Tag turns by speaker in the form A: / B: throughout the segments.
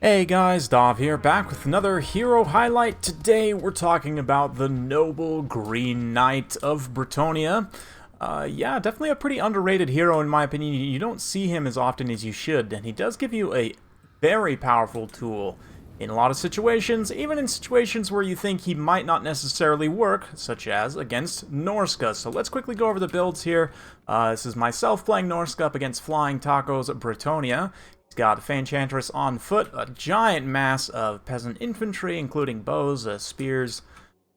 A: Hey guys, Dov here, back with another hero highlight. Today we're talking about the Noble Green Knight of Bretonnia. Yeah, definitely a pretty underrated hero in my opinion. You don't see him as often as you should, and he does give you a very powerful tool in a lot of situations, even in situations where you think he might not necessarily work, such as against Norsca. So let's quickly go over the builds here. This is myself playing Norsca up against Flying Taco's Bretonnia. He's got a Enchantress on foot, a giant mass of peasant infantry, including bows, spears,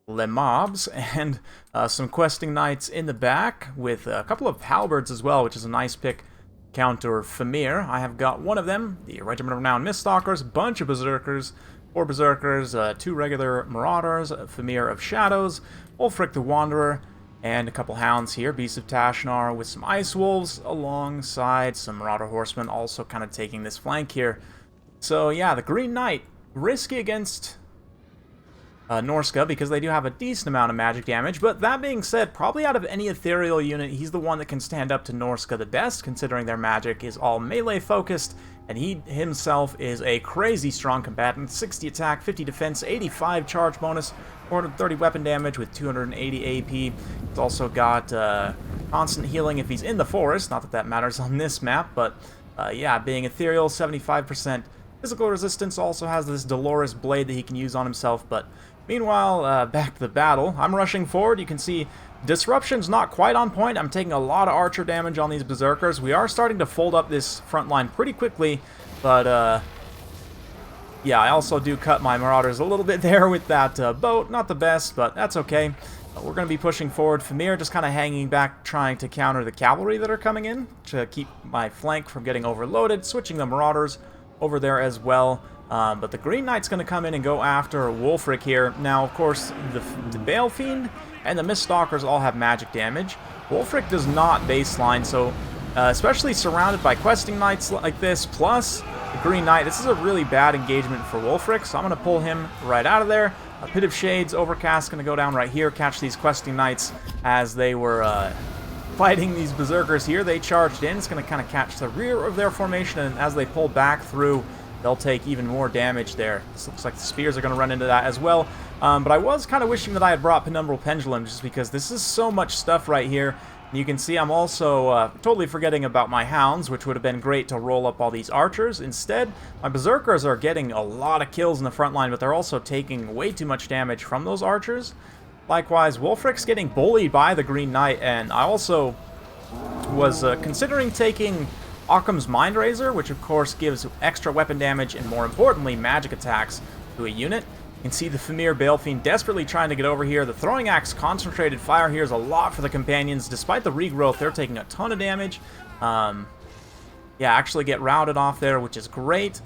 A: lemobs, and some questing knights in the back, with a couple of halberds as well, which is a nice pick counter Famir. I have got one of them, the Regiment of Renowned Miststalkers, a bunch of Berserkers, 4 Berserkers, 2 regular Marauders, Famir of Shadows, Wulfric the Wanderer, and a couple hounds here, Beasts of Tashnar with some Ice Wolves, alongside some Marauder Horsemen, also kind of taking this flank here. So yeah, the Green Knight, risky against Norsca, because they do have a decent amount of magic damage, but that being said, probably out of any ethereal unit, he's the one that can stand up to Norsca the best, considering their magic is all melee focused, and he himself is a crazy strong combatant. 60 attack, 50 defense, 85 charge bonus, 430 weapon damage with 280 AP. He's also got constant healing if he's in the forest, not that that matters on this map, but yeah, being ethereal, 75% physical resistance, also has this Dolores blade that he can use on himself. But meanwhile, back to the battle. I'm rushing forward. You can see disruption's not quite on point. I'm taking a lot of archer damage on these berserkers. We are starting to fold up this front line pretty quickly, but yeah, I also do cut my marauders a little bit there with that boat. Not the best, but that's okay. We're going to be pushing forward. Famir just kind of hanging back, trying to counter the cavalry that are coming in to keep my flank from getting overloaded, switching the marauders over there as well. But the Green Knight's going to come in and go after Wulfric here. Now, of course, the Bale Fiend and the Miststalkers all have magic damage. Wulfric does not baseline, so especially surrounded by questing knights like this, plus the Green Knight, this is a really bad engagement for Wulfric, so I'm going to pull him right out of there. A Pit of Shades, Overcast going to go down right here, catch these questing knights as they were fighting these berserkers here. They charged in. It's going to kind of catch the rear of their formation, and as they pull back through, they'll take even more damage there. This looks like the spears are going to run into that as well. But I was kind of wishing that I had brought Penumbral Pendulum, just because this is so much stuff right here. And you can see I'm also totally forgetting about my hounds, which would have been great to roll up all these archers. Instead, my berserkers are getting a lot of kills in the front line, but they're also taking way too much damage from those archers. Likewise, Wulfric's getting bullied by the Green Knight, and I also was considering taking Occam's Mind Razor, which of course gives extra weapon damage and, more importantly, magic attacks to a unit. You can see the Famir Balefiend desperately trying to get over here. The Throwing Axe concentrated fire here is a lot for the companions. Despite the regrowth, they're taking a ton of damage. Yeah, actually get routed off there, which is great.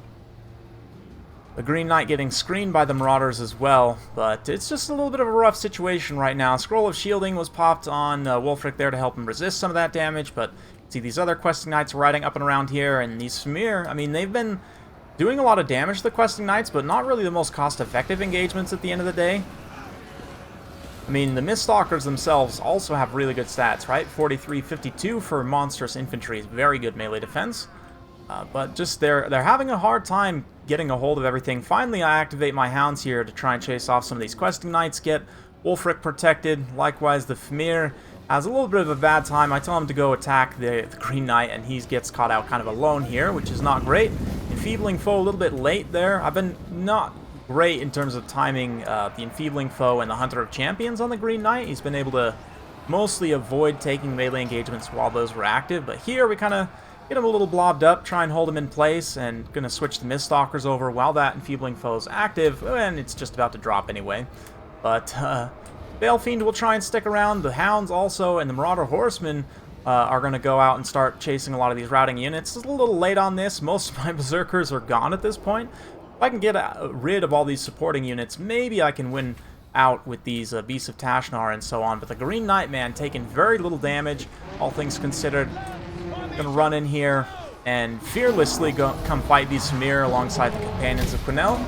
A: The Green Knight getting screened by the Marauders as well, but it's just a little bit of a rough situation right now. Scroll of Shielding was popped on Wulfric there to help him resist some of that damage, but see these other questing knights riding up and around here, and these Famir, I mean, they've been doing a lot of damage to the questing knights, but not really the most cost-effective engagements at the end of the day. I mean, the Miststalkers themselves also have really good stats, right? 43-52 for monstrous infantry is very good melee defense. But just they're having a hard time getting a hold of everything. Finally, I activate my hounds here to try and chase off some of these questing knights, get Wulfric protected. Likewise, the Famir has a little bit of a bad time. I tell him to go attack the Green Knight, and he gets caught out kind of alone here, which is not great. Enfeebling Foe a little bit late there. I've been not great in terms of timing the Enfeebling Foe and the Hunter of Champions on the Green Knight. He's been able to mostly avoid taking melee engagements while those were active, but here we kind of get him a little blobbed up, try and hold him in place, and going to switch the Miststalkers over while that Enfeebling Foe is active, and it's just about to drop anyway. But Balefiend will try and stick around. The Hounds also, and the Marauder Horsemen are going to go out and start chasing a lot of these routing units. It's a little late on this. Most of my Berserkers are gone at this point. If I can get rid of all these supporting units, maybe I can win out with these Beasts of Tashnar and so on. But the Green Knight, man, taking very little damage, all things considered. Gonna run in here and fearlessly come fight these Famir alongside the companions of Quenelle.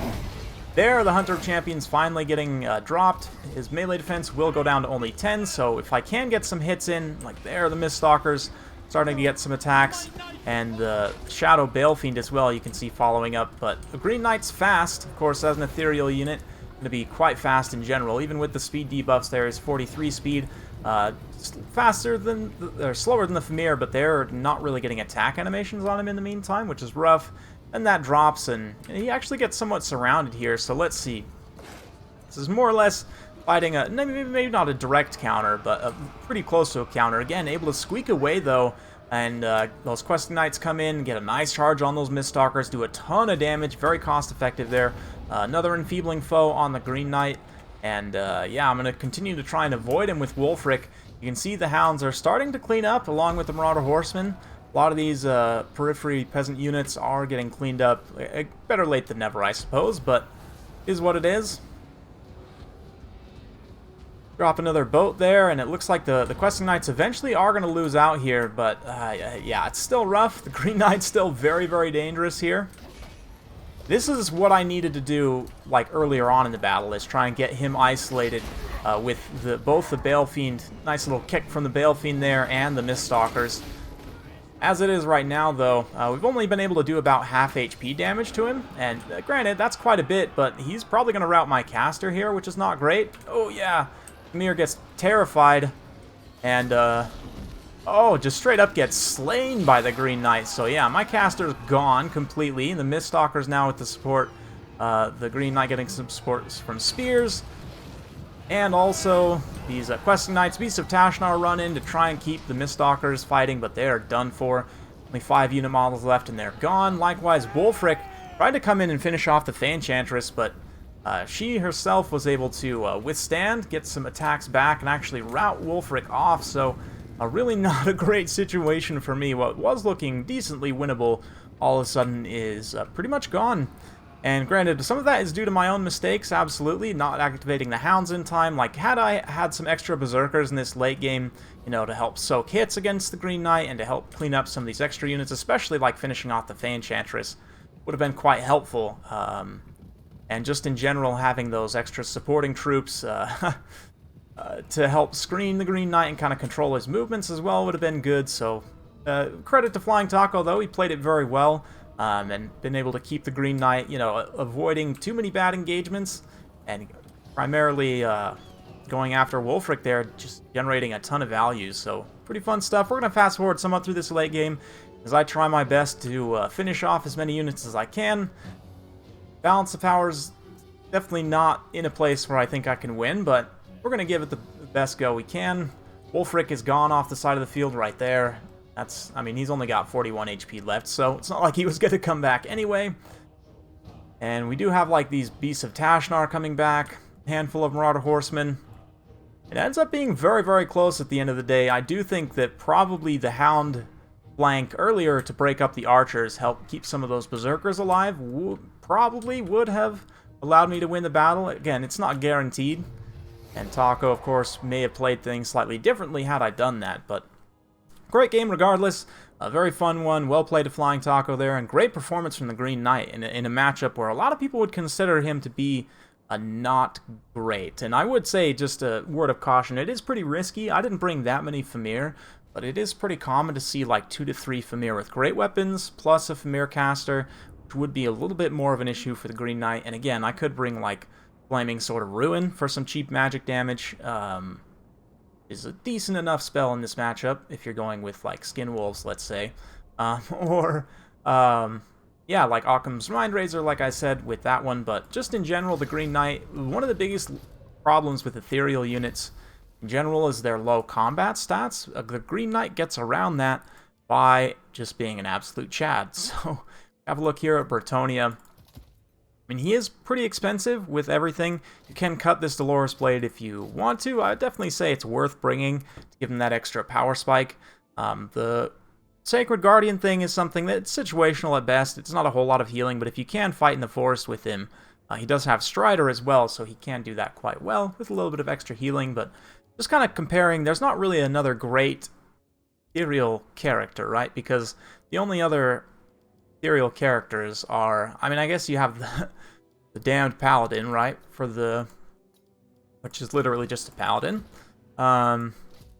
A: There, the Hunter of Champions finally getting dropped. His melee defense will go down to only 10, so if I can get some hits in, like there, the Miststalkers starting to get some attacks, and the Shadow Balefiend as well, you can see following up. But the Green Knight's fast, of course, as an ethereal unit, going to be quite fast in general. Even with the speed debuffs, there is 43 speed, faster than, or slower than the Famir, but they're not really getting attack animations on him in the meantime, which is rough. And that drops, and he actually gets somewhat surrounded here. So let's see. This is more or less fighting a, maybe not a direct counter, but a pretty close to a counter. Again, able to squeak away though, and those Questing Knights come in, get a nice charge on those Miststalkers, do a ton of damage, very cost effective there. Another enfeebling foe on the Green Knight, and yeah, I'm going to continue to try and avoid him with Wulfric. You can see the Hounds are starting to clean up along with the Marauder Horsemen. A lot of these periphery peasant units are getting cleaned up. Better late than never, I suppose, but is what it is. Drop another boat there, and it looks like the Questing Knights eventually are going to lose out here, but yeah, it's still rough. The Green Knight's still very, very dangerous here. This is what I needed to do, like, earlier on in the battle, is try and get him isolated with both the Balefiend, nice little kick from the Balefiend there, and the Miststalkers. As it is right now, though, we've only been able to do about half HP damage to him, and granted, that's quite a bit, but he's probably going to rout my caster here, which is not great. Oh, yeah. Mir gets terrified, and, oh, just straight up gets slain by the Green Knight. So, yeah, my caster's gone completely. The Miststalker's now with the support. The Green Knight getting some support from Spears. And also, these Questing Knights, Beasts of Tashnar run in to try and keep the Miststalkers fighting, but they are done for. Only 5 unit models left, and they're gone. Likewise, Wulfric tried to come in and finish off the Enchantress, but she herself was able to withstand, get some attacks back, and actually rout Wulfric off, so really not a great situation for me. What was looking decently winnable all of a sudden is pretty much gone. And granted, some of that is due to my own mistakes, absolutely, not activating the Hounds in time. Like, had I had some extra Berserkers in this late game, you know, to help soak hits against the Green Knight and to help clean up some of these extra units, especially like finishing off the Enchantress, would have been quite helpful. And just in general, having those extra supporting troops to help screen the Green Knight and kind of control his movements as well would have been good. So credit to Flying Taco, though. He played it very well and been able to keep the Green Knight, you know, avoiding too many bad engagements and primarily going after Wulfric there, just generating a ton of value. So pretty fun stuff. We're going to fast forward somewhat through this late game as I try my best to finish off as many units as I can. Balance of Power's definitely not in a place where I think I can win, but we're going to give it the best go we can. Wulfric is gone off the side of the field right there. That's, I mean, he's only got 41 HP left, so it's not like he was going to come back anyway. And we do have, like, these Beasts of Tashnar coming back, a handful of Marauder Horsemen. It ends up being very, very close at the end of the day. I do think that probably the Hound flank earlier to break up the Archers helped keep some of those Berserkers alive. Probably would have allowed me to win the battle. Again, it's not guaranteed. And Taco, of course, may have played things slightly differently had I done that, but great game regardless. A very fun one. Well played to Flying Taco there, and great performance from the Green Knight in a matchup where a lot of people would consider him to be not great. And I would say, just a word of caution, it is pretty risky. I didn't bring that many Famir, but it is pretty common to see like 2 to 3 Famir with great weapons, plus a Famir caster, which would be a little bit more of an issue for the Green Knight. And again, I could bring like Flaming Sword of Ruin for some cheap magic damage. Is a decent enough spell in this matchup if you're going with like Skin Wolves, let's say, or yeah, like Occam's Mindrazor, like I said with that one. But just in general, the Green Knight, one of the biggest problems with ethereal units in general is their low combat stats. The Green Knight gets around that by just being an absolute Chad. So have a look here at Bretonnia. I mean, he is pretty expensive with everything. You can cut this Dolores Blade if you want to. I'd definitely say it's worth bringing to give him that extra power spike. The Sacred Guardian thing is something that's situational at best. It's not a whole lot of healing, but if you can fight in the forest with him, he does have Strider as well, so he can do that quite well with a little bit of extra healing. But just kind of comparing, there's not really another great ethereal character, right? Because the only other ethereal characters are, I mean, I guess you have the Damned Paladin, right? Which is literally just a Paladin.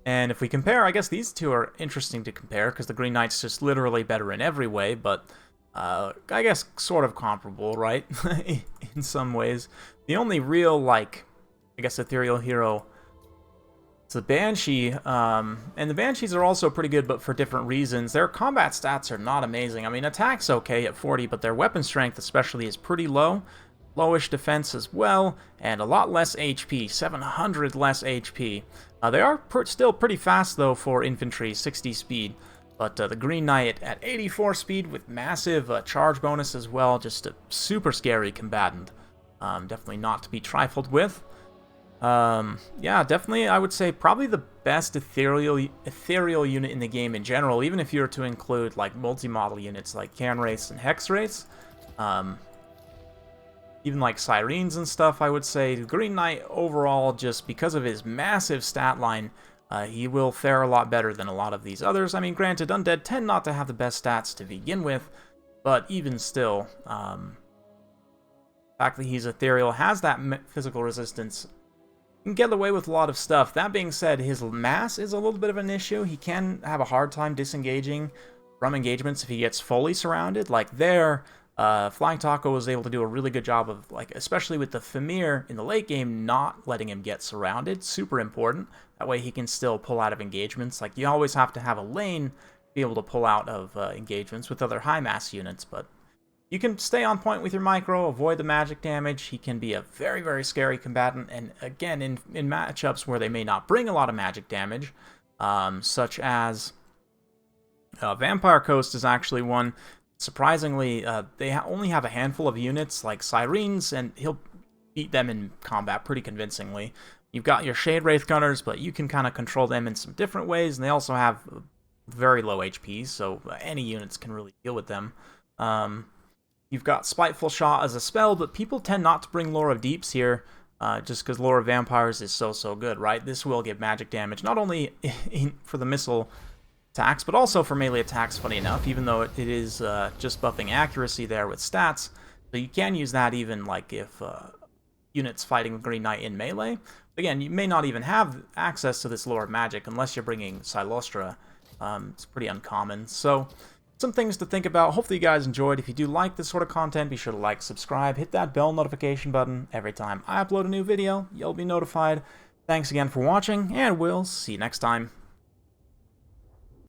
A: And if we compare, I guess these two are interesting to compare, because the Green Knight's just literally better in every way, but I guess sort of comparable, right? In some ways. The only real, like, I guess ethereal hero is the Banshee, and the Banshees are also pretty good, but for different reasons. Their combat stats are not amazing. I mean, attack's okay at 40, but their weapon strength especially is pretty low. Lowish defense as well, and a lot less HP, 700 less HP. They are still pretty fast, though, for infantry, 60 speed. But the Green Knight at 84 speed with massive charge bonus as well, just a super scary combatant. Definitely not to be trifled with. Yeah, definitely, I would say probably the best ethereal unit in the game in general, even if you were to include like multi-model units like Cairn Wraiths and Hex Wraiths. Even like Sirens and stuff, I would say. The Green Knight overall, just because of his massive stat line, he will fare a lot better than a lot of these others. I mean, granted, Undead tend not to have the best stats to begin with, but even still, the fact that he's ethereal, has that physical resistance, can get away with a lot of stuff. That being said, his mass is a little bit of an issue. He can have a hard time disengaging from engagements if he gets fully surrounded. Like there, Flying Taco was able to do a really good job of, like, especially with the Famir in the late game, not letting him get surrounded. Super important. That way he can still pull out of engagements. Like, you always have to have a lane to be able to pull out of engagements with other high mass units, but you can stay on point with your micro, avoid the magic damage. He can be a very, very scary combatant, and again, in matchups where they may not bring a lot of magic damage, such as Vampire Coast is actually one. Surprisingly, they only have a handful of units, like Sirens, and he'll beat them in combat pretty convincingly. You've got your Shade Wraith Gunners, but you can kind of control them in some different ways, and they also have very low HP, so any units can really deal with them. You've got Spiteful Shot as a spell, but people tend not to bring Lore of Deeps here, just because Lore of Vampires is so good, right? This will give magic damage, not only for the missile attacks, but also for melee attacks, funny enough, even though it is just buffing accuracy there with stats. So you can use that even like if units fighting the Green Knight in melee. Again, you may not even have access to this Lore of Magic unless you're bringing Silostra. It's pretty uncommon. So some things to think about. Hopefully you guys enjoyed. If you do like this sort of content, be sure to like, subscribe, hit that bell notification button. Every time I upload a new video, you'll be notified. Thanks again for watching, and we'll see you next time.